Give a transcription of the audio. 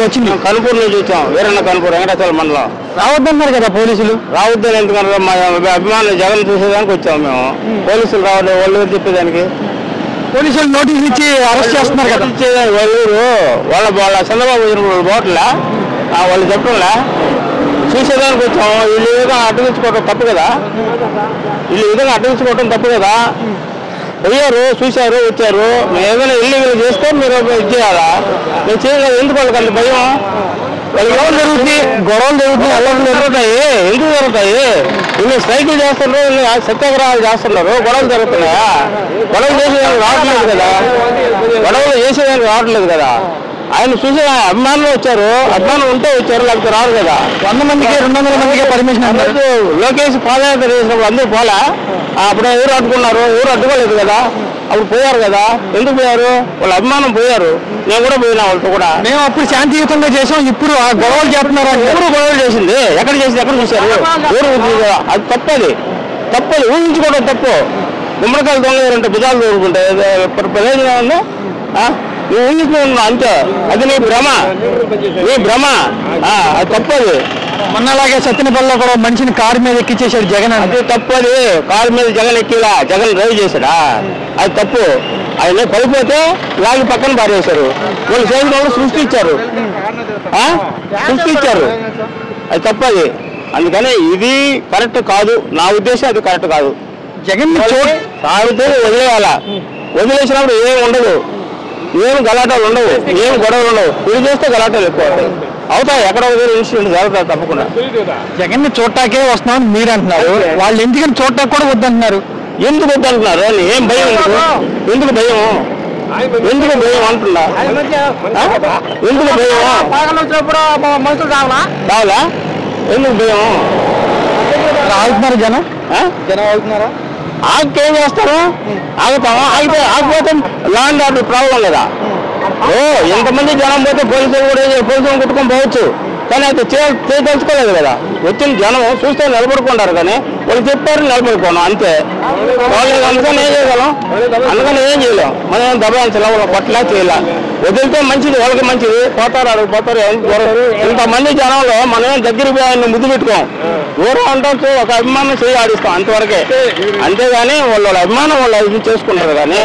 వచ్చింది? కనుపూరు నుంచి వచ్చాం, వీరన్న కనుపూరు, వెంకటాచలం మండలం. రావద్దన్నారు కదా పోలీసులు? రావద్దని ఎందుకన్నా, మా అభిమానులు జగన్ చూసేదానికి వచ్చాము మేము. పోలీసులు రావద్దు, వాళ్ళు చెప్పేదానికి. పోలీసులు నోటీస్ ఇచ్చి అరెస్ట్ చేస్తున్నారు కదా. వాళ్ళ చంద్రబాబు బోట్లా వాళ్ళు చెప్పడంలా చూసేదానికి వచ్చాము. వీళ్ళు ఏదో అడ్డగించుకోవడం తప్పు కదా, వీళ్ళు ఏదైనా అడ్డగించుకోవడం తప్పు కదా. పోయారు, చూశారు, వచ్చారు. మేము ఏదైనా ఇల్లు చేస్తే మీరు ఇది చేయాలా? మేము చేయలేదు. ఎందుకు వాళ్ళకి అంత భయం? వాళ్ళకి ఎవరు జరుగుతుంది? గొడవలు జరుగుతుంది, అల్లర్లు జరుగుతాయి. ఎందుకు జరుగుతాయి? వీళ్ళు స్ట్రైకులు చేస్తున్నారు, సత్యాగ్రహాలు చేస్తున్నారు, గొడవలు జరుగుతున్నాయా? గొడవలు చేసేదానికి రావట్లేదు కదా, గొడవలు చేసేదానికి రావట్లేదు కదా. ఆయన చూసి అభిమానులు వచ్చారు, అభిమానులు ఉంటే వచ్చారు, లేకపోతే రారు కదా. 100 మందికి 200 మందికి పర్మిషన్ అన్నారు. లోకేష్ పాదయాత్ర చేసినప్పుడు అందరూ పోలా, అప్పుడు ఎవరు అడ్డుకున్నారు? ఎవరు అడ్డుకోలేదు కదా, అప్పుడు పోయారు కదా. ఎందుకు పోయారు? వాళ్ళ అభిమానం పోయారు. నేను కూడా పోయినా వాళ్ళతో కూడా. మేము అప్పుడు శాంతియుతంగా చేసాం, ఇప్పుడు ఆ గొడవలు చేస్తున్నారు. ఎవరు గొడవలు చేసింది? ఎక్కడ చేసింది? ఎక్కడ చూశారు? ఎవరు? అది తప్పది, తప్పది. ఊహించుకోవడం తప్పు. గుమ్మడికాయలు దొంగ భుజాలు దొరుకుంటాయి, ప్రయోజనం ఉందా? నువ్వు ఊహించుకున్నా అంతే, అది నీ భ్రమ, నీ భ్రమ. అది తప్పది. మొన్నలాగే సత్యనపల్లిలో కూడా మనిషిని కారు మీద ఎక్కించేశాడు జగన్. అది తప్పది. కారు మీద జగన్ ఎక్కిలా, జగన్ డ్రైవ్ చేశాడా? అది తప్పు. ఆయన పడిపోతే లాగి పక్కన పారేశారు. వాళ్ళు చేసిన వాళ్ళు సృష్టించారు, సృష్టించారు. అది తప్పది. అందుకని ఇది కరెక్ట్ కాదు. నా ఉద్దేశం అది కరెక్ట్ కాదు. జగన్ తాగితే వదిలేయాలా. వదిలేసినప్పుడు ఏం ఉండదు, ఏం గలాటాలు ఉండవు, ఏం గొడవలు ఉండవు. ఇది చేస్తే గలాటాలు ఎక్కువ అవుతాయి. ఎక్కడ ఇన్సిడెంట్ జరుగుతాయి తప్పకుండా. జగన్ ని చూడటాకే వస్తున్నామని మీరు అంటున్నారు, వాళ్ళు ఎందుకని చూడటానికి కూడా వద్దంటున్నారు. ఎందుకు వద్దంటున్నారు? ఏం భయం? ఎందుకు భయం? ఎందుకు భయం అంటున్నా? ఎందుకు భయం? మనుషులు రావాలా? ఎందుకు భయం? ఆగుతున్నారు జనం, జనం ఆగుతున్నారా? ఆగికేం చేస్తారు? ఆగుతామా? ఆగిపోతే ల్యాండ్ ఆర్డర్ ప్రాబ్లం కదా. ఎంతమంది జనం పోతే పోలీసులు కూడా పోలీసులు కుట్టుకొని పోవచ్చు, కానీ అయితే తెలుసుకోలేదు కదా. వచ్చిన జనం చూస్తే నిలబడుకుంటారు, కానీ వాళ్ళు చెప్పారు నిలబడుకోను అంతే. వాళ్ళు అందుకని ఏం చేయగలం? అందుకని ఏం చేయలేం. మనం దబాయించాలి, వాళ్ళ పట్ల చేయాల. వదిలితే మంచిది, వాళ్ళకి మంచిది. పోతారు, అడుగు పోతారు. ఇంతమంది జనంలో మనం దగ్గరికి పోయి ఆయన ముద్దు పెట్టుకోం, దూరం ఉంటాం, ఒక అభిమానం చేయి ఆడిస్తాం అంతవరకే. అంతేగాని వాళ్ళ అభిమానం వాళ్ళు ఇది చేసుకుంటారు కానీ